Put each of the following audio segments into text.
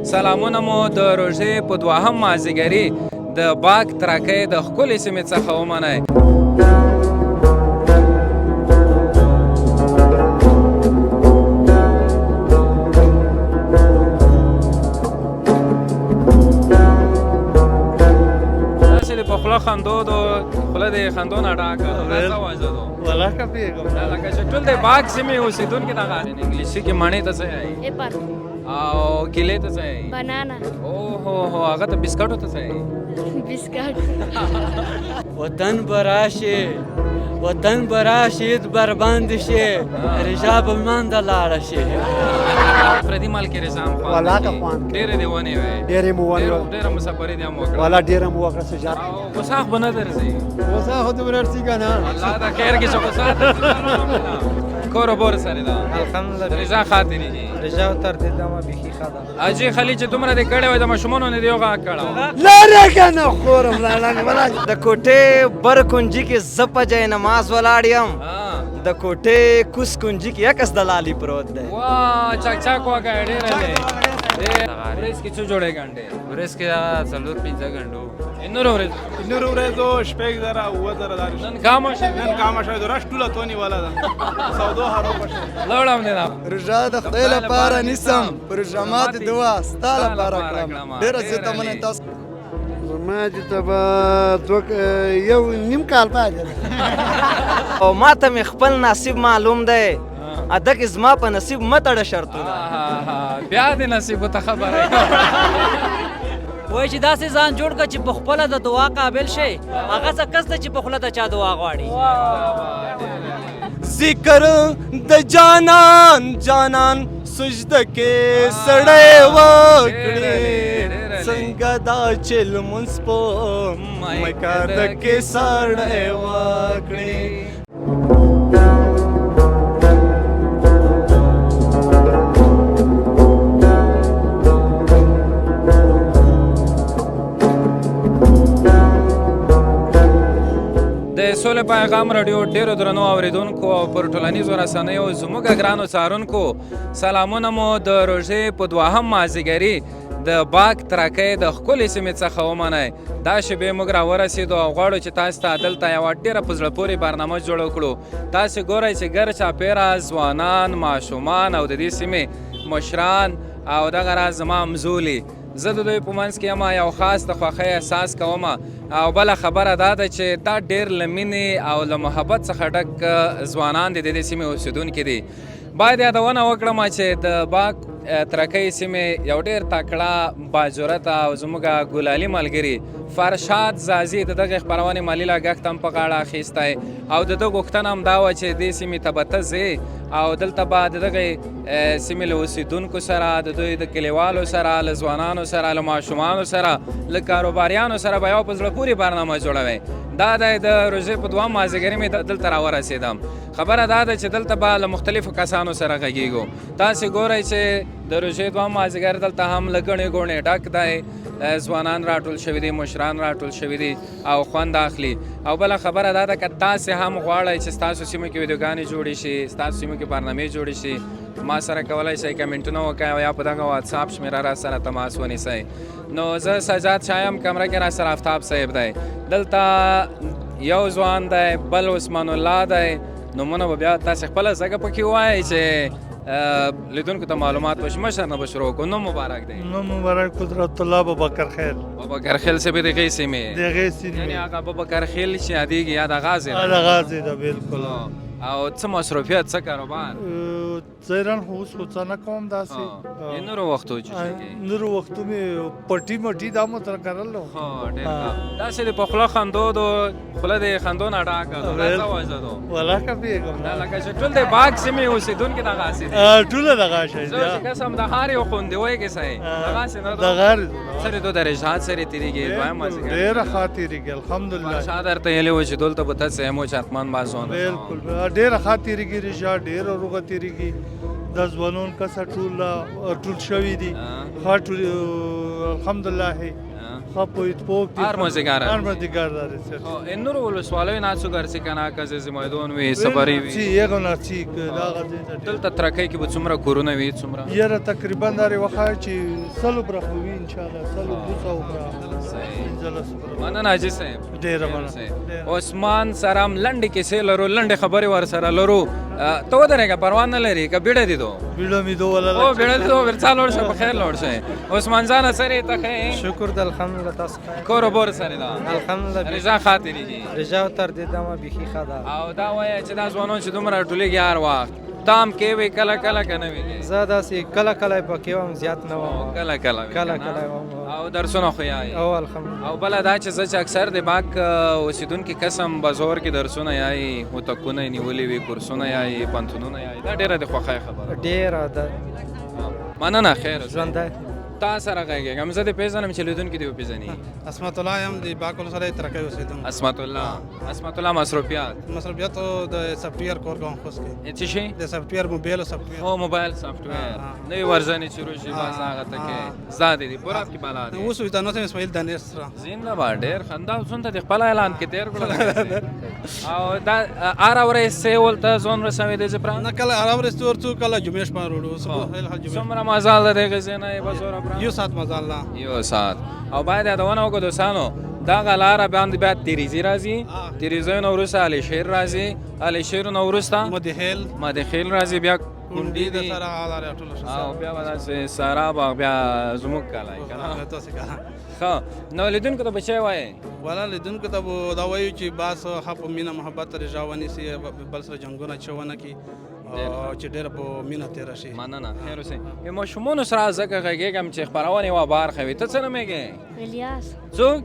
سلامونه مو د روژې په دوهم مازدیګري د باک ترکۍ د ښکلې سیمې څخه ومنئ. داسې د په خوله خندو خوله د خندو نه ډاکه دا څه وجه ده؟ والله که پیږم لکه چې ټول د باک سیمې اوسېدونکي دغه انګلیسي کې مڼې ته څه وایي اپل او کیلې ته څه وایي بنانا اوهو هغه ته بسکټو ته څه وایي بسکټ وطن براشي وطن براشي بربند شي رجا به مانده لاړه شي پردي مال کې رضام خوان والله که خوان کې. ډېرې دې ونې وې ډېرې مو ونې وې. ډېره مسافري دې هم وکړه والله ډېره مو وکړه سجاد او غوسه خو به نه درځي وسه خو دې ورسي که نه الله دا خیر کې چې غوسه درځي کور و بور سره ده الحمدلله رضا خاطري دي رجا تر دې دمه بیخي ښه ده اجي خلی چې دومره دې کړی وای د ماشومانو نه دې یو غاښ کړی لاره که نه خورم لاړه د کوټې بر کنجي کې زه په جای نماز ولاړ یم د کوټې کوس کنجي کې یکس دلالي پروت دی واه چاک چاک وکړه ډېره دی ورځ کې څو جوړې ګنډې ورځ کې 4-5 غنډو نور ورځ نور ورځو شپږ زره اووه زره داري نن کامه شي نن کامه شوی د رش ټوله تونې والا ده سودو هروبه شوی لوړم دی دا روژه د خدای لپاره نیسم پر روژه دعا ستا لپاره کړم ډېره زیاته مننه تاسو زما چې ته به یو نیم کال پاتې ده او ما ته مې خپل نصیب معلوم دی ادک زما په نصیب مه تړه شرطونه بیا دې نصیب ته خبره وای چې داسې ځان جوړ کړه چې په خپله د دعا قابل شي هغه څه کس ده چې په خوله د چا دعا غواړي ذکر د جانان جانان سجده کې سړی وکړي څنګه دا چې لمونځ په مکاده کې سړی وکړي د سولې پیغام رادیو ډیرو درنو اوریدونکو او پر ټولنیزو رسنیو زموږ ګرانو څارونکو سلامونه مو د روژې په دوهم مازدیګري د باک ترکۍ د ښکلې سیمې څخه ومنئ. دا شیبې موږ راورسېدو او غواړو چې تاسو ته دلته یوه ډېره په زړه پورې برنامه جوړه کړو. تاسې ګورئ چې ګر چاپېره ځوانان ماشومان او د دې سیمې مشران او دغه راز زما همزولي زه د دوی په منځ کې یم یو خاص د خوښۍ احساس کوم او بله خبره دا ده چې دا ډېر له مینې او له محبت څخه ډک ځوانان د دې سیمې اوسېدونکي دي. باید یادونه وکړم چې د باک ترکۍ سیمې یو ډېر تکړه باجرته او زموږ ګلالي ملګري فرشاد زازي د دغې خپرونې مالي لګښت هم په غاړه اخیستی او د ده غوښتنه هم دا وه چې دې سیمې ته به ته ځې او دلته به د دغې سیمې له اوسېدونکو سره د دوی د کلیوالو سره له ځوانانو سره له ماشومانو سره له کاروباریانو سره به یو په زړه پورې برنامه جوړوئ. دا دی د روژې په دوهم مازدیګري مې دلته راورسېدم. خبره دا ده چې دلته به له مختلفو کسانو سره غږیږو. تاسې ګورئ چې د روژې دوهم مازدیګر دلته هم له ګڼې ګوڼې ډک دی. ځوانان راټول شوي دي مشران راټول شوي دي او خوند اخلي. او بله خبره دا ده که تاسې هم غواړئ چې ستاسو سیمو کې ویډیوګانې جوړې شي ستاسو سیمو کې برنامې جوړې شي ما سره کولی شئ کمنټونه وکړئ او یا په دغه واتساپ شمېره را سره تماس ونیسئ. نو زه سجاد شایم کمره کې را سره آفتاب صاحب دی دلته یو ځوان دی بل عثمان الله دی نومونه به بیا تاسې خپله ځکه پکې ووایئ چې لیدونکو ته معلومات وشي. مشر نه به شروع کړو. نوم مبارک دی؟ نوم مبارک قدرت الله بابکر خیل بابکر خیل صاحب د هغې سیمې دغې سیمې یعنې هغه بابکر خیل چې یادېږي یا د غازې د غازې ده بالکل او څه مصروفیت څه کاروبار ظاهراً خو اوس خو څه نه کوم داسې نورو وختو چې نورو وختو مې پټي مټي دا مو تر کرلو ډېر داسې د په خوله خندو خوله د خندو نه ډاکه ده دا څه وجه ده؟ والله که پیږم دا لکه چې ټول د باک سیمې اوسېدونکي دغسې دي ټوله دغه شی زه چې قسم د هار یو خوندوی کې صحیح دغسې نه د غار سره تو د رشاد سره تېرېږي دویم مازدیګر ډېره ښه تېرېږي الحمدلله فرشاد درته ویلي و چې دلته به ته څه یم چرتمن بازونه بالکل ډېره ښه تېرېږي رشاد ډېره روغه تېرېږي د ځوانان کسه ټول شوي دي ښه ټول الحمدلله خپوید پوک Armozigara. Armozigara داره این نور ولسوالیو ناسو ګرځي کنه که زمایدون وي سفری چی وي یغه نه چی دا غځي دلته ترکۍ کې به څومره کورونه وي څومره یره تقریبا داره وخا چې سلو برخوي ان شاء الله سلو 200 برا مننه حاجي صاحب ډیر مننه عثمان سرام لنډې کیسې لرو لنډې خبرې ور سره لرو ته ودرېږه پروا نه لري که بیړه دي دو بیړه می دو ولا او بیړه دي دو ورڅا لوړ شه په خیر لوړ شه عثمان جان سره ته خې شکر د الحمدلله تاسو کور بور سره دا الحمدلله رضا خاطری دي رجاو تر دې دمه بيخي خدا او دا وایي چې دا ځوانان چې دومره ټولېږي هر وخت تام کې وي کله کله که نه وي زه داسې کله کله پکې وم زیات نه وم کله کله وي کله که نه؟ کله وم او درسونه خو یایي او الحمدلله او بله دا چې زه چې اکثر د باک اوسېدونکي قسم بزور کې درسونه یایي هوتکونه یې نیولي وي کورسونه یایي پنتونونه یایي دا ډېره د خوښۍ خبره ډېره ده مننه خیر اوسئ. ژوندی تا سره غږېږم زه دې پېژنم چې لیدونکي دې وپېژني اسمت الله یم د باکول سره ترکه اوسېدم اسمت الله مصروفیات مصرفیات د سافټویر کور کوم خوښ کې څه شي د سافټویر موبایل او سافټویر او موبایل سافټویر نوې ورژنې چې روشي بس هغه ته کې زده دي پوره کې بالا دي اوس وي تاسو اسماعیل دانش سره زنده باد ډېر خندا څون ته خپل اعلان کې تیر کړل او دا ار اورې سیول ته ځون رسوي دې پرا نه کله عرب رستور څو کله جمعې شپه وروړو صبح هل جمعې څومره مزال ده دغه زنه بزور پرا یو سات مزه الله یو سات او باید یادونه وکړو دوستانو دا غلاره باندې بیا تیریزی راځي تیریزی نو وروسته علی شیر راځي علی شیر نو وروسته مدخیل راځي بیا کونډي د دي سره حاله ټول او بیا وداسې سارا باغ بیا زموږ کلی کنه تاسو کا ښه نو لیدونکو ته به څه وایې ولا لیدونکو ته به دا وایو چې باس حق مینه محبت رجا ونیسي بل سره جنګونه چونه کی او چې ډېر په مینه تېره شي مننه خیر اوسئ ماشومانو سره ځکه غږېږم چې خپرونې یوه بار ښوي ته څه نومېږې الیاس څوک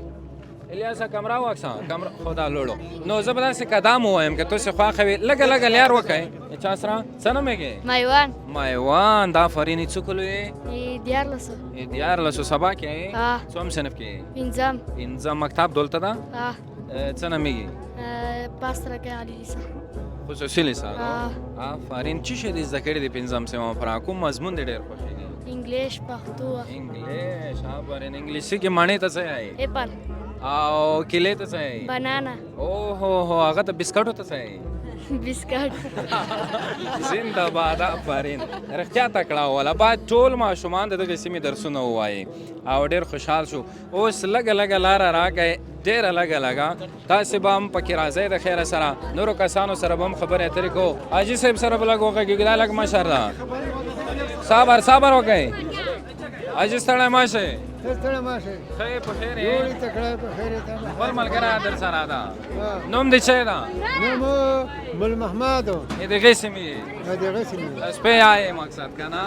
الیاسه کمره واکسه کمره خدا لوړو نو زه به داسې قدم ووایم که تاسې خواښه وي لږه لږه لیار وکئ چا سره څه نومېږې مایوان میوان دا فرینې څو کلو یې دیارلسو دیارلسو سبا کې یې آه. څوم صنف کې یې پنځم پنځم مکتب دلته ده آه. څه نومېږي پاسترکه علی لیسا خصوصي لیسانس آه. آفرین څه شی دې زده کړي د پنځم سوم پرا کوم مضمون دې ډېر خوښېږي انګلیش پښتو انګلیش آفرین انګلیسي کې مڼې ته څه یایي اپل او کیلې ته څه یایي بنانا او هو هغه ته بسکټو ته څه یایي بسکټ زنده باد آفرین رښتیا تکړه ولا بعد ټول ماشومان د دغه سیمې درسونه ووایي او ډېر خوشحال شو اوس لږه لږه لاره راکئ ډېره لږه لږه تاسې به هم پکې راځئ د خیره سره نورو کسانو سره به هم خبرې اترې کوو حاجي صاحب سره به لږ وغږېږو دا لږ مشر ده صبر وکئ حاجي ستړی مه شئ ښه یې په خیر یې خپل ملګری در سره ده نوم دې څه ده مل محمد د دغې سیمې یې سپی یې مقصد که نه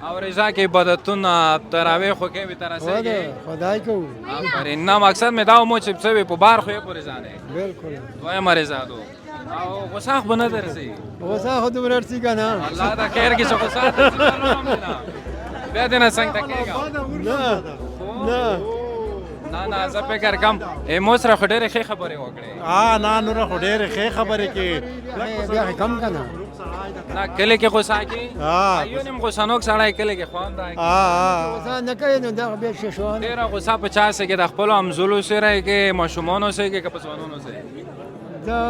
او رضا کې بدتونه تراویح خو کوي تر رسېږي خدای کو آفرین نه مقصد مې دا و چې څه وي په بار خو یې پورې ځانې بالکل دویمه رضا دو او غوسه خو به نه درځي وسا خود ورسی کنه الله دا خیر کې چې غوسه درځي بیا دې نه څنګه کېږم نه زه فکر کوم مو سره خو ډېرې ښې خبرې وکړې نه نور خو ډېرې ښې خبرې کې بیا کم کنه نه کلی کې غوسه کې یو نیم غوسنوک سړی کلی کې خوند دی وسا نه کوي نو دا بیا څه شو ډېره غوسه په چا سره کې د خپلو همزولو سره یې کې ماشومانو سره کې که په ځوانانو سره دا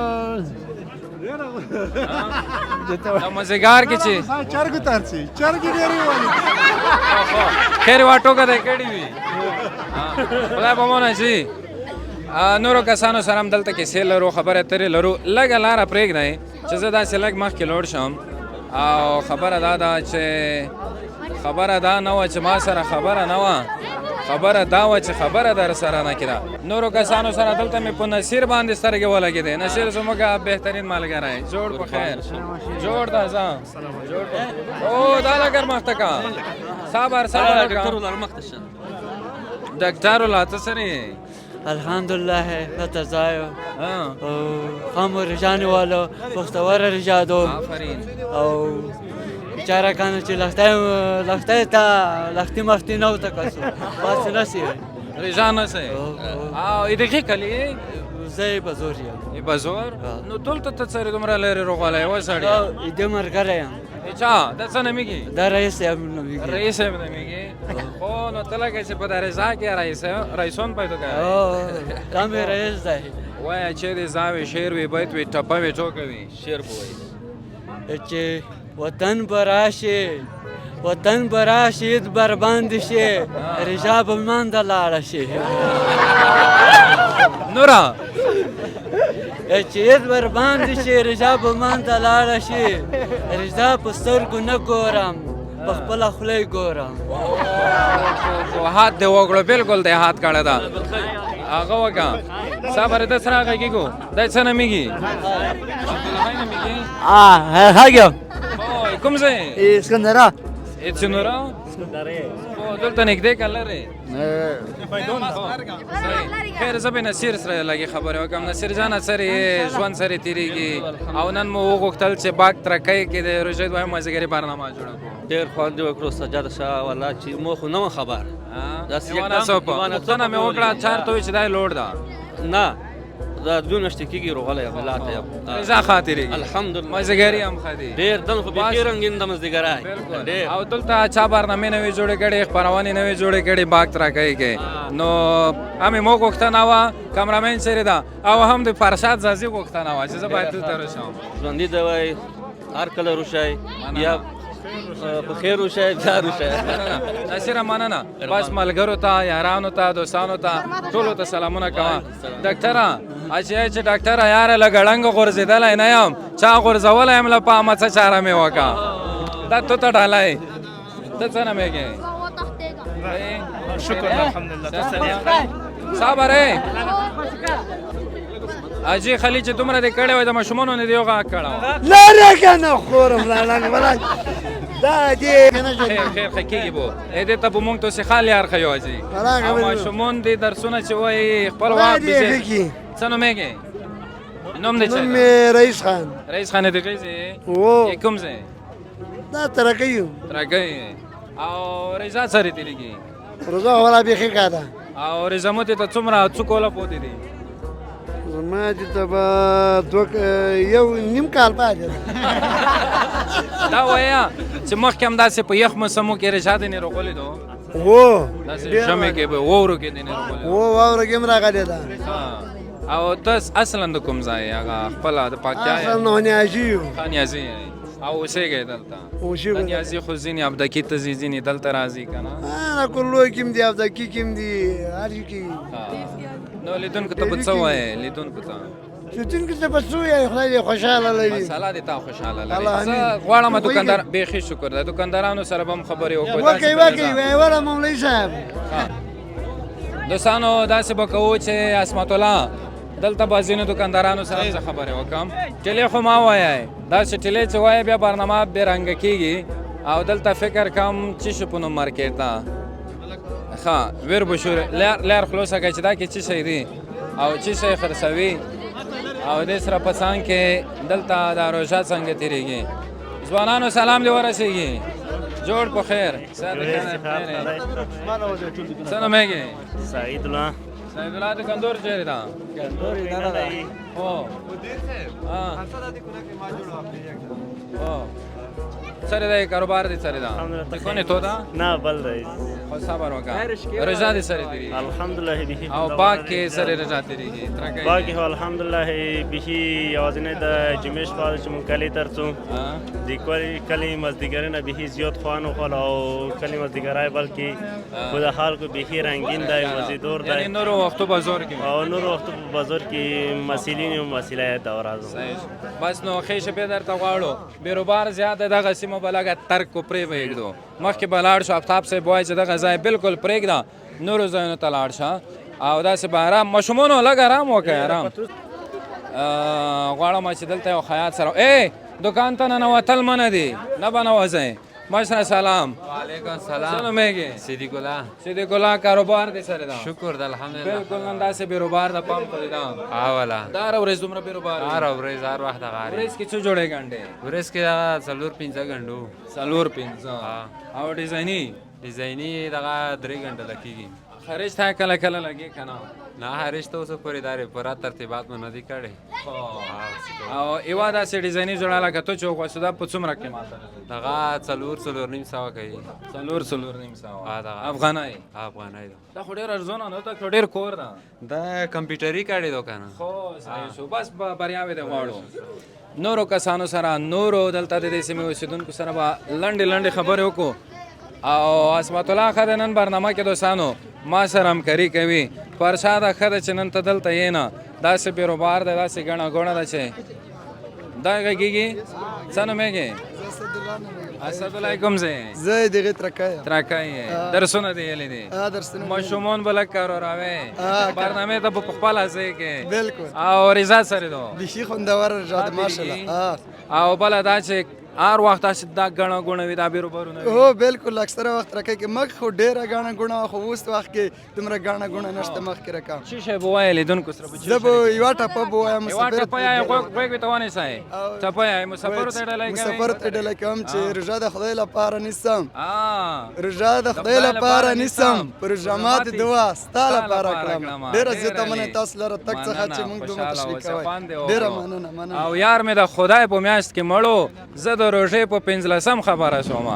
د مزګار کې چې چرګ ترسي چرګ ډېری وایي خیر وا ټوکه دې کړې وي خدای په مونږ شي نورو کسانو سره هم دلته کیسې لرو خبرې اترې لرو لږه لاره پرېږدئ چې زه داسې لږ مخکې لوړ شم او خبره دا ده چې خبره دا نه وه چې ما سره خبره نه وه خبره دا وه چې خبره در سره نه کړه نورو کسانو سره دلته مې په نصیر باندې سترګې ولګېدې نصیر زموږ بهترین ملګری جوړ په خیر جوړ ده ځه او دا لګر مخته کا صبر ډاکټر ولا ته سره الحمدلله نتزايو خامو رجاني والو بختور رجادو آفرین او بیچاره کنه چې لخته تا لختی مختی نو تکسو بس نسی رجان نسی او ایدغه کلی زه بزور یم بزور نو دلته ته سره دومره لري روغاله و سړی دې مرګره یم چا د څه نومیږي دا رئیس صاحب نومیږي. رئیس صاحب نومیږي خو نو ته لکه چې په دا رضا کې رئیسون پیدا کوي دا مې رئیس دی. وایه چیرې زاوې شعر وي بیت وي ټپه وي ټوکه وي شعر به وایي چې وطن به راشي وطن به راشي عید برباندې شي رجا به مانده لاړه شي. نوره چې عید برباندې شي رجا به مانده لاړه شي رجا په سترګو نه ګورم په خپله خوله یې ګورم. هات دې وکړو بالکل دې هات کړی ده هغه وکړه صبر د سره غږیږو دا څه نومیږي عبدالحی نومیږي هاګه کوم ځای اسکندره څه نوره خو دلته نږدې که لرې خیر زه به نصیر سره لږې خبرې وکړم نصیر جانه سر یې ژوند سره تېرېږي او نن مو وغوښتل چې باغ ترکۍ کې د روژې دویم مازدیګري برنامه جوړه کړو ډېر خوند یې وکړو سجاد شاه والله چې مو خو نه وم خبر داسې پوښتنه مې وکړه چارته وایي چې دا یې لوړ ده نه دا دوه میاشتې کېږي روغلی یم الله ته یم رضا ښه تېرېږي الحمدلله مازدیګري هم ښه دي ډېر دن خو بېخي رنګین د مازدیګری او دلته چا برنامې نوې جوړې کړې خپرونې نوې جوړې کړې باغ ترکۍ کې نو همې مو غوښتنه وه کمرامین چیرې ده او هم د فرشاد زازي غوښتنه وه چې زه باید دلته راشم ژوندي دی وای هر کله روشئ یا په خیر روشئ بیا روشئ نصیره مننه بس ملګرو ته یارانو ته دوستانو ته ټولو ته سلامونه کوه ډاکټره چې ډاکټره یاره لږ ړنګ غورځېدلی نه یم چا غورځولی یم له پامه څه چاره مې وکړه دا تو ته ډالۍ ته څه نومیږې شکر الحمدلله صبر اجي خلی چې دومره دې کړی وای د ماشومانو نه دې یو غږ کړی لاره که نه خورم لاړه ولا دا دې خیر ښه کېږي بو دې ته به مونږ توسې خال یار ښیو اجي او ماشومان دې درسونه چې وایي خپل وخت څه نومیږې نوم دې نوم مې رئیس خان رئیس خان دې غیزې کوم ځای دا ترکۍ یم ترکۍ او رضا سره تېرېږي رضا والا بیخي ښه ده او رضا مو ته څومره څو کوله پوتې دي زما چې ته به یو نیم کال پاتې ده دا وایه چې مخکې هم داسې په یخ موسمو کې رضا دې نه روغلی دو و داسې ژمي کې به واورو کې دې نه روغلی و واوره کې هم راغلې ده او ته اصلا د کوم ځای هغه خپله د پاکتیا اصل نو نیازي یو خانیازي او اوسېږئ دلته اوسېږو. خانیازي خو ځینې ابدکي ته ځي ځینې دلته راځي که نه کلو کې هم دي افدکي کې هم دي هر شي کې نو لیدونکو ته به څه وایې لیدونکو ته لیدونکو ته به څه وایې خدای دې خوشحاله لري مساله دې تا خوشحاله لري زه غواړم دوکاندار بیخي شکر ده دوکاندارانو سره به هم خبرې وکړو وکړئ ویوره مولوي صاحب دوستانو داسې به کوو چې عصمت الله دلته به ځینو دوکاندارانو سره څه خبرې وکړم ټیلې خو ما وایئ داسې ټیلې چې وایې بیا برنامه بې رنګه کېږي او دلته فکر کم چې شي په نوم مارکېټ ته ښه ویر بشور لار خلاصه کړئ چې دا کې څه شی دي او څه شی خرڅوي او دې سره په څنګ کې دلته دا روژه څنګه تېرېږي ځوانانو سلام دې ورسېږي جوړ په خیر څه نومیږي سعید الله سعید الله د کندور چیرې ده هو سره ده کاروبار دې سره ده کونه تو ده نه بل رئیس خو صبر وکړه رضا دې سره تیری الحمدلله به او باغ کې سره رضا تیریږي ترکه باغ هو الحمدلله به یوازینه د جمیش په چې مونږ کلی ترڅو د کلی مزدګرنه به زیات خوانو خو او کلی مزدګرای بلکې په د حال کو به رنگین دی مزیدور دی یعنی نور وختو بازار کې او نور وختو بازار کې مسیلین او مسیله دور اعظم بس نو خیشه به درته غواړو بیروبار زیاده دغه سیمه بلګه ترک کو پرې وېږدو مخکې بلاړ شو افتاب سے بوای چې دغه ځای بالکل پرېږده نورو ځایونو ته لاړ شه او داسې به آرام ماشومانو لږ آرام وکړئ آرام غواړم چې دلته یو خیاط سره دکان ته ننوتل منع دي نه به نوځئ مشره سلام وعلیکم سلام څه نومیږي صدیق الله صدیق الله کاروبار دې سره ده شکر د الحمدلله بالکل نن داسې بیروبار د پام خو دې ده اوله دا هره ورځ دومره بیروبار هر ورځ هر وخت دغه ورځ کې څو جوړې ګنډې ورځ کې څلور پنځه غنډو څلور پنځه او ډیزایني ډیزایني دغه 3 غنټه لکېږي. خرج تا کله کله لګي که نه؟ نه هریش ته اوسه پورې دا پوره ترتیبات مو نه دي کړی. او یوه داسې ډیزایني جوړه لکه ته چې وغواړې دا په څومره قیمت دغه 4-4.5 کوي. 4.5 دغه افغانۍ ده دا خو ډېر ارزونه نه ده که ډېر کور ده. دا کمپیوټري کړی دو که نه. خو صحیح شو بس بریاوې دې غواړو. نورو کسانو سره نورو دلته د دې سیمې اوسېدونکو سره به لنډې خبرې وکړو. او عصمت الله ښه د نن برنامه کې دوستانو ما سره همکاري کوي. فرشاده ښه ده چې نن ته دلته یې نه داسې بیروبار دی داسې ګڼه ګوڼه ده چې دا غږېږي. څه نومېږي؟ اسدالله کوم ځای؟ زه دغه ترکایم. ترکایې درسونه دې ویلي دي؟ درسونه ماشومان به لږ کاروراوې برنامې ته به په خپله ځای کې بالکل او رضا سره دو بیخي خوندور رضا ماشاءالله. او بله دا چې هر وخت داسې دا ګڼه ګوڼه وي دا بیروبارونه وي. هو بالکل اکثره وخت راکې کې مخ خو ډېره ګڼه ګوڼه خو اوس وخت کې دومره ګڼه ګوڼه نشته مخکې راکم. څه شی به وایې لیدونکو سره؟ زه به یوه ټپه به وایم یوه ټپه یې غوږ ته ونیسئ. ټپه یې مسافرو ته ډالۍ کوئ؟ مسافرو ته ډالۍ کوم چې روژه د خدای لپاره نیسم. روژه د خدای لپاره نیسم په روژه ماتې دعا ستا لپاره کړم. ډېره زیاته مننه تاسو لره تګ څخه چې موږ دومره تشریح کوئ. ډېره مننه. او یار مې د خدای په میاشت کې مړو زه د روژې په 15 خبره شوم.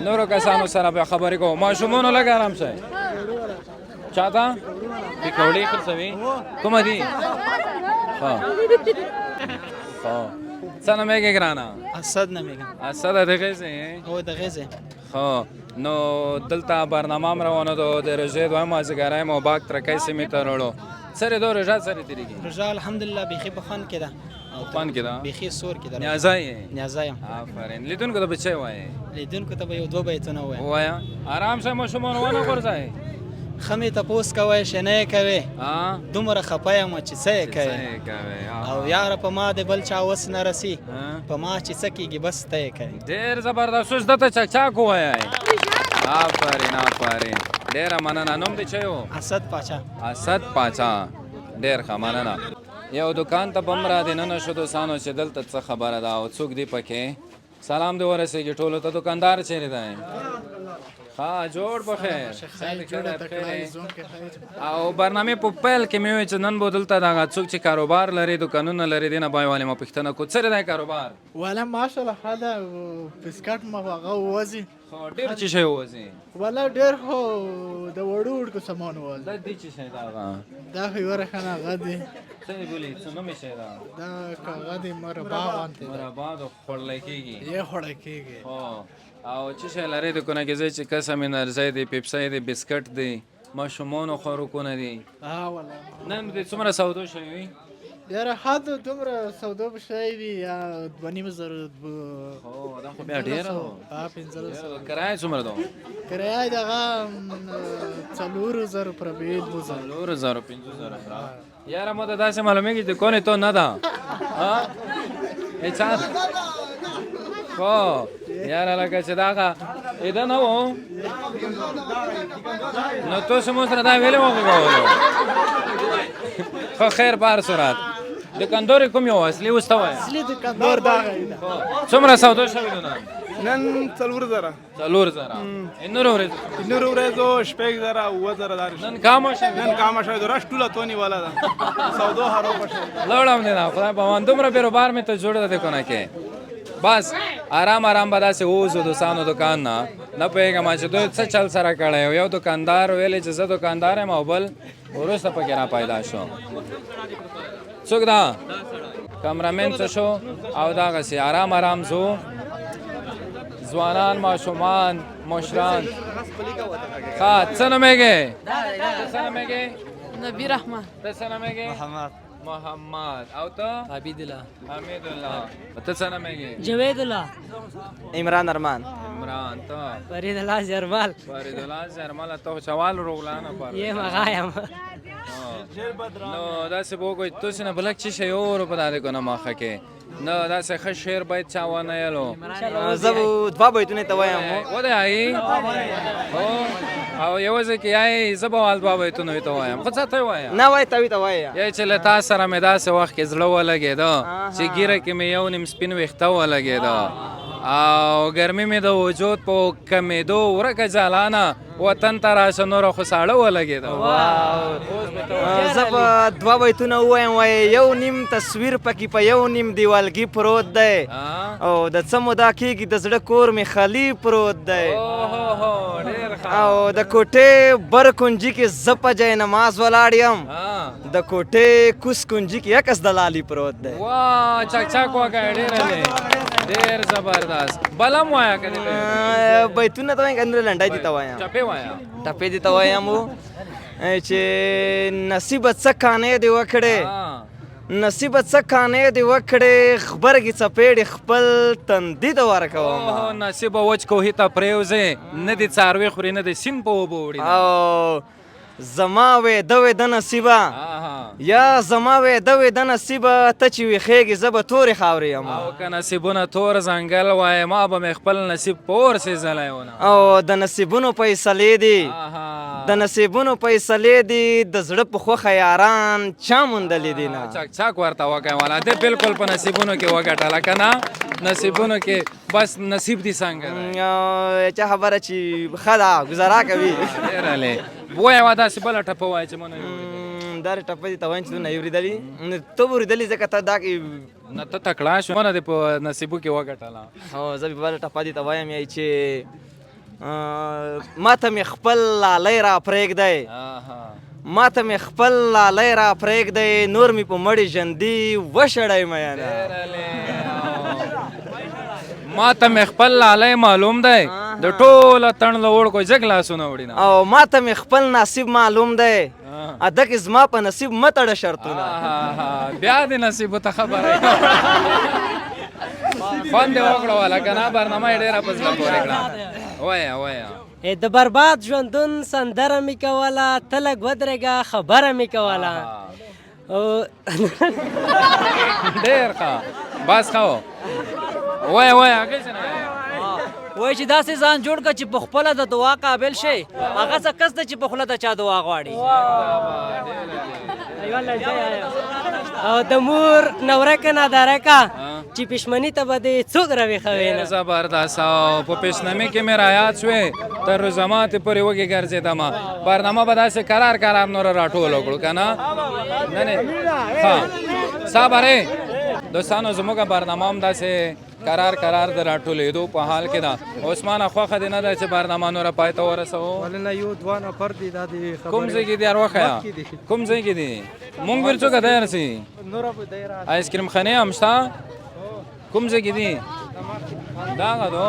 نورو کسانو سره بیا خبرې کوم. ماشومانو لږ ارام شئ. چاته پکوړې خرڅوي کومه دي؟ څه نومېږي ګرانه؟ اسد نومېږم. اسد د غزې؟ هو د غزې. خو نو دلته برنامه هم روانه ده د روژې دویم مازدیګری مو باک ترکۍ سیمې ته راوړو. څرې ده روژه څرې تېرېږي؟ روژه الحمدلله بیخي په خوند کې ده. خوند کې ده؟ بیخي سور کې ده. نیازه یې؟ نیازه یم. آفرین. لیدونکو ته به څه وایې؟ لیدونکو ته به یو دوه بیتونه ووایم. ووایه. ارام شه ماشومان ونه غورځئ. ښه مې تپوس کوئ ښه نه یې کوې دومره خفه یم چې څه یې کوې او یاره په ما د بل چا وس نه رسي په ما چې څه کېږي بس ته یې کوې. ډېر زبردست اوس دته چکچاک ووایئ. آفرین آفرین ډېره مننه. نوم دې څه و؟ اسد پاچا. اسد پاچا ډېر ښه مننه. یو دکان ته به هم را دننه شو دوستانو چې دلته څه خبره ده او څوک دی پکې. سلام دې ورسېږي ټولو ته. دکاندار چیرې دی؟ ها جوړ بخیر. او برنامه په پیل کې مې وویل چې نن به دلته دغه څوک چې کاروبار لري دکانونه لري دې نه به یې ما پوښتنه کو څه دی کاروبار؟ والا ماشاءالله ښه ده بسکټ مو هغه ووځي. ډېر څه شی ووځي؟ والا ډېر خو د وړو وړکو سامان ووځي. دا دې څه شی ده هغه؟ دا خو یوه رښانه هغه دی. څه یې بولي څه نوم یې شی ده؟ دا هغه دی مربا غوندې. مربا د خوړلی کېږي؟ یې خوړلی کېږي. او څه شی لري دکونه کې ځای چې قسم انرژی دی پیپسۍ دی بسکټ دی ماشومانو خوراکونه دي؟ والله نن دې څومره سودو شوي وي؟ یاره حد دومره سودا به شوی وي یا 2.5 دا خو بیا ډېره ده. 1500 کرایه څومره ده؟ کرایه دغه 4000 پر بیت 4000 5000 یاره مو ته داسې معلومېږي چې کونې تو نه ده خو یاره لکه چې دغه ایده نه و نو تاسو مو سره دا ویلې وغږولو خو خیر په هر صورت دکاندار کوم یو اصلي اوس ته وایه اصلي دکاندار دغه څومره سودا شوي ده نن 4000 نورو ورځو 6000 او 7000 نن کامه شوي نن کامه شوي رش ټوله تونی والا ده سودو هرو پښه لوړم دی نه خدای په وان دومره بیروبار مې ته جوړ ده کنه کې بس آرام آرام به داسې ووځو دوستانو دکان نه نه پوهېږم چې دوی څه چل سره کړی یو دکاندار ویلې چې زه دکاندار یم او بل وروسته پکې را پیدا شو څوک ده کامرامین څه شو او دغسې آرام آرام ځو ځوانان ماشومان مشران ښه څه نومېږې نبی رحمت ته څه نومېږې محمد او ته حمیدالله ته څه نومېږې جوید عمران ارمان ته فرید الله زرمال ته خو چوال روغلانه پر یې مغایم نو داسې به وګورئ تاسې نه بلک څه شی اورو په دغه کنه ماښه کې نه داسې ښه شعر باید چا ونه یلو زه به دوه بیتونه ته وایم ودایي او یوازې کې یایي زه به وال دوه بیتونه ورته وایم خو څه ته یې وایم نه وایه ته ورته وایه یایي چې له تا سره مې داسې وخت کې زړه ولګېده چې ګیره کې مې یو نیم سپین ویښته ولګېده او ګرمي مې د وجود په کمېدو ورکه جالانه وطن ته راشه نوره خو ساړه ولګېده زه به دوه بیتونه ووایم وایي یو نیم تصویر پکې په یو نیم دیوالګي پروت دی او د څه موده کېږي د زړه کور مې خالي پروت دی او د کوټې بر کنجي کې زه په جای نماز ولاړ یم د کوټې کوس کنجي کې عکس د لالي پروت دی وا چک وکړه ډېر زبردست بلم وایه که بیتونه ته وایم که نور لنډی دي ته وایم ټپې دي ته وایم چې نصیبه څه کانې دې وکړې نصیبه څه کانې دې وکړې غبرګې څپېړې خپل تندي ته ورکوم نصیبه وچ کوهي ته پرېوځې نه دې څاروي خوري نه دې سیند په اوبه وړي او زما وېده نصیبه یا زما وېده نصیبه ته چې ویښېږې زه به تورې خاورې یم او که نصیبونه تور ځنګل وای ما به مې خپل نصیب په اور سېځلی ونه او د نصیبونو فیصلې دي د نصیبونو فیصلې دي د زړه په خوښه یاران چا موندلې دي نه چک ورته وکړې والا دې بالکل په نصیبونو کې وګټله که نه نصیبونو کې بس نصیب دي څنګه چا خبره چې ښه ده ګزاره کوي ډېرهلې وایه وا داسې بله ټپه وایه چې مونه دا ټپه دي ته وایم چې تو نه یې اورېدلي ته به اورېدلي ځکه ته دا نه ته تکړه شو مونه دې په نصیبو کې وګټله هو زه بله ټپه دي ته وایم یی چې ما ته مې خپل لالی را پرېږدی ما ته مې خپل لالی را پرېږدی نور مې په مړې ژندي وشړی میینه ما ته مې خپل لالی معلوم دی د ټوله تڼ له وړکو جګ لاسونه وړي نه او ما ته مې خپل نصیب معلوم دی ادکې زما په نصیب مه تړه شرطونه بیا دې نصیبو ته خبره خوند دې وکړه والا که نه برنامه یې ډېره په زړه پورې کړه وایه د برباد ژوندون سندره مې کوله ته لږ ودرېږه خبره مې کوله ډېر ښه بس ښه وایه هغې څه نه وایي چې داسې ځان جوړ کړه چې په خپله د دعا قابل شي هغه څه کس ده چې په خوله د چا دعا غواړي او د مور نورکه ناداره که چې پښمني ته به دې څوک راویښوي نه زبردست او په پېشنمې کې مې رایاد شوې تر روزماتې پورې وږې ګرځېدمه برنامه به داسې کرار نوره راټوله کړو که نه ښه صبرې دوستانو زموږ برنامه هم داسې کرار د راټولېدو په حال کې ده عثمانه خوښه دې نه ده چې برنامه نوره پای ته ورسوو ولې نه یو دوه نفر دي دا دې کوم ځای کې دي یار وښیه کوم ځای کې دي مونږ ورڅوکه دی رسي آیسکریم خانې هم شته کوم ځای کې دي دغه دو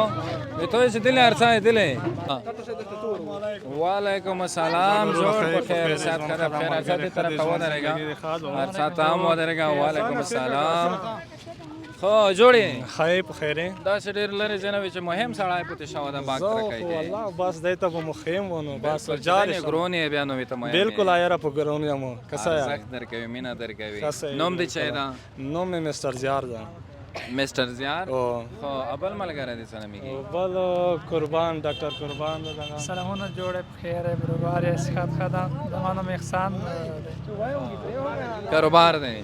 تو چې دلې هر څه یې دلې وعلیکم السلام جوړ په خیر صحت خراب خیر هر څه دې طرف ته ودرېږه هر څه ته هم ودرېږه وعلیکم السلام خو جوړې ښایي په خیر یې داسې ډېر لرې ځای نه وي چې مهم سړی پکې شوی ده باک ترکی دی والله بس دی ته به مخیم ونو بس جارې ګرون یې بیا نو وي ته مهم بالکل یاره په ګرون یم کسه ارزښت درکوي مینه درکوي نوم دې چی ده نوم مې مستر زیار ده مستر زیار خو بل ملګری دې څه نومیږي بل قربان ډاکټر قربان ده سلامونه جوړې په خیر یې بروبار یې صحت ښه ده زما نوم احسان کاروبار دی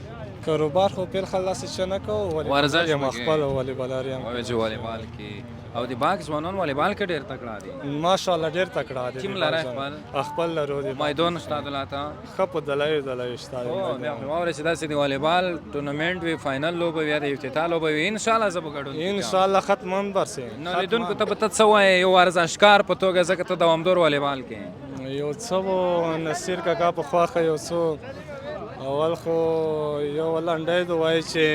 کاروبار خو پیر خلاص څه نه کوو ورزش یم خپل والیبالر یم چې والیبال کې او د باغ ځوانان والیبال کې ډېر تکړه دي ماشاءالله ډېر تکړه دي ټیم لري خپل لرو دي میدان شته دلاته ښه په دلایو شته واورې چې داسې د والیبال ټورنمنټ وي فاینل لوبه وي یا د افتتاح لوبه وي انشاءالله زه به ګډون انشاءالله ختم هم برسي نو لیدونکو ته به ته څه وایې یو ورزشکار په توګه ځکه ته دوامدار والیبال کې یو څه و نصیر کاکا په خواښه یو څو اول خو یو لنډی د وایي چې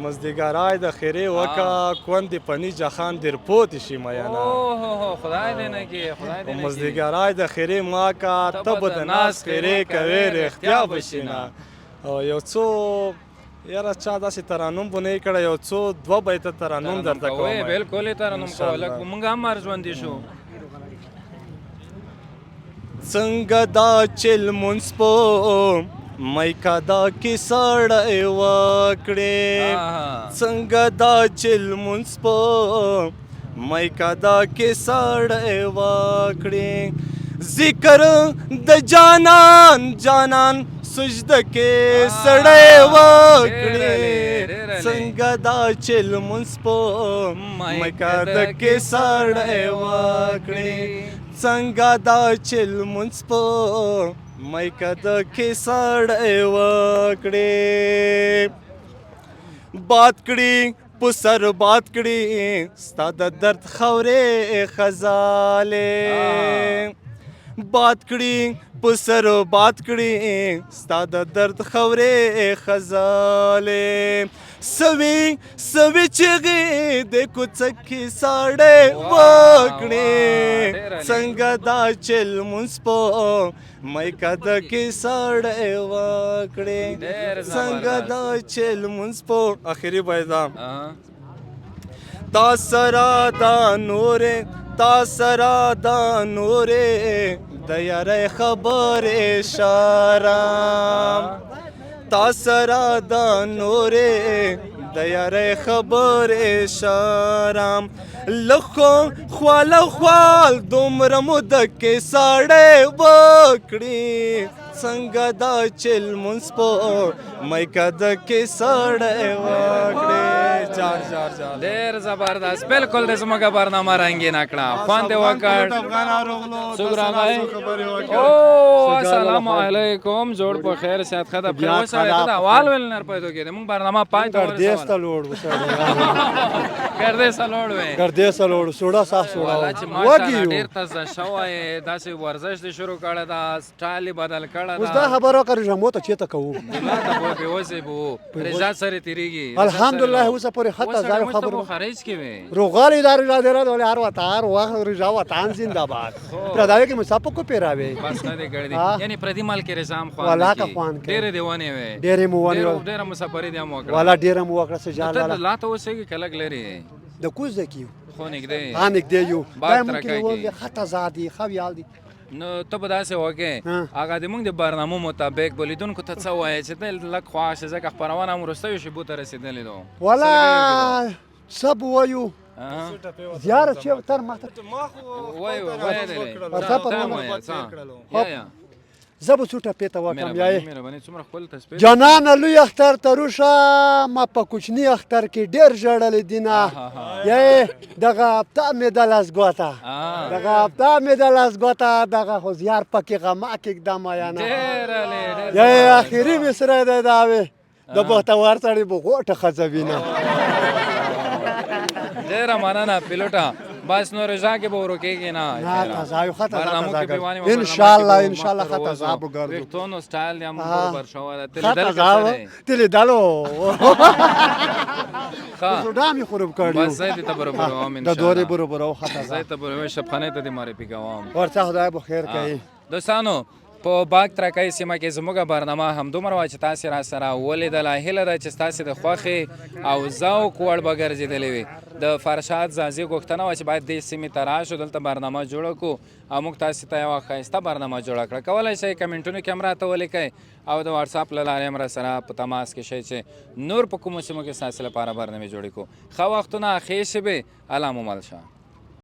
مزدګرای د خیرې وکه کندې پنی جهان در پوتې شي میانه خدای دې نه کې مزدګرای د خیرې ما کا ته به د ناز خیرې کوې رښتیا به شي نه او یو څو یاره چا داسې ترانوم به نه یې کړی یو څو دوه بیته ترانوم درته کوم بالکل یې ترانوم کوه لږ موږ هم ژوندي شو څنګه دا چې لمونځ په میکا دا کې سړی وکړې څنګه دا چې لمونځ په میکا دا کې سړی وکړې ذکر د جانان سجده کې سړی وکړې څنګه دا چې لمونځ په مکه د کې سړی وکړي څنګه دا چې لمونځ په مکه د کې سړی وکړي باد کړي په سر باد کړي ستا د درد خاورې خزالې باد کړي په سر باد کړي ستا د درد خاورې خزالې سوي چغې د کوڅه کې ساړې وکړې څنګه دا چې لمونځ په مکه د کې ساړې وکړې څنګه دا چې لمونځ په اخري بیان تا سره دا نورې تا سره دا نورې د یارۍ خبرې شارم تا سره دا نورې د یارۍ خبرې شارم لخو خوال خوال دومره موده کې ساړې وکړي څنګه دا چې لمونځ په مکه د کې ساړې وکړي جار جار جار ډېر زبردست بالکل د زموږ برنامه رنګینه کړه خوند یې وکړ څوک راغی او السلام علیکم جوړ په خیر صحت ښه ده پرې وسړی ته د احوال ویل نه پیدا کېدی موږ برنامه پای ته ګردیز ته لوړ وی ګردیز ته لوړ سوړه صاف سوړه والا چې ماشاءالله ډېر تازه شوی داسې ورزش دې شروع کړی ده سټایل یې بدل کړی ده اوس دا خبره وکړه رژیمو ته چېرته کوو دلته به بېوسې به وو رضا سره تېرېږي الحمدلله اوسه پورې ښه تازه خبره خارج کې وې روغالي دا رژا دې راځولې هر وخت هر وخت رژا وطن زنده‌باد پرداوی کې مسافر کو پیراوي بس نه دې کړی یعنی پردي مال کې رضام خوان والا کا خوان کې ډېرې دیوانې وې ډېرې مو ونیول ډېره مسافري دې هم وکړه والا ډېره مو وکړه سجال ته لا ته اوسېږي کلک لري د کوز د کیو خو نږدې نږدې یو دا ممکن وي خطا زادي خویال دي نو ته به داسې وکړې هغه د موږ د برنامو مطابق به لیدونکو ته څه وایې چې ته لږ خوښ شې ځکه خپرونه هم وروستیو شیبو ته رسېدلې ده والا څه به وایو زیاره چې تر ماته زه به څو ټپې ته وکړم جانانه لوی اختر ته روشه ما په کوچني اختر کې ډېر ژړلې دینه یې دغه هفته مې د لاس ګوته دغه هفته مې د لاس ګوته دغه خو زیار پکې غما کېږدم یانه یې اخري مې سره دی دا وې د بختور سړي به غوټه ښځه وینه ډېره مننه پیلوټه بس نو رضا کې به ورکېږي نه تازه یو ښه تازه انشاءالله انشاءالله ښه تازه به ګرځو ویښتونو سټایل یې هم برابر شوی ده ته لیدلو ښه زوډا مې خراب کړی بس زه دې ته برابروم د دورې برابرو ښه تازه زه ته برابروم شبخانې ته دې معرفي کوم ورته خدای به خیر کوي دوستانو په باغ ترکۍ سیمه کې زموږ برنامه همدومره وه چې تاسې را سره ولیدله هیله ده چې ستاسې د خوښې او ذوق وړ به ګرځېدلې وي د فرشاد زازي غوښتنه وه چې باید دې سیمې ته راشو دلته برنامه جوړه کړو او موږ تاسې ته یوه ښایسته برنامه جوړه کړه کولی شئ کمنټونو کې هم راته ولیکئ او د واټساپ له لارې هم را سره په تماس کې شئ چې نور په کومو سیمو کې ستاسې لپاره برنامې جوړې کړو ښه وختونه ښې شېبې الله مو مل شه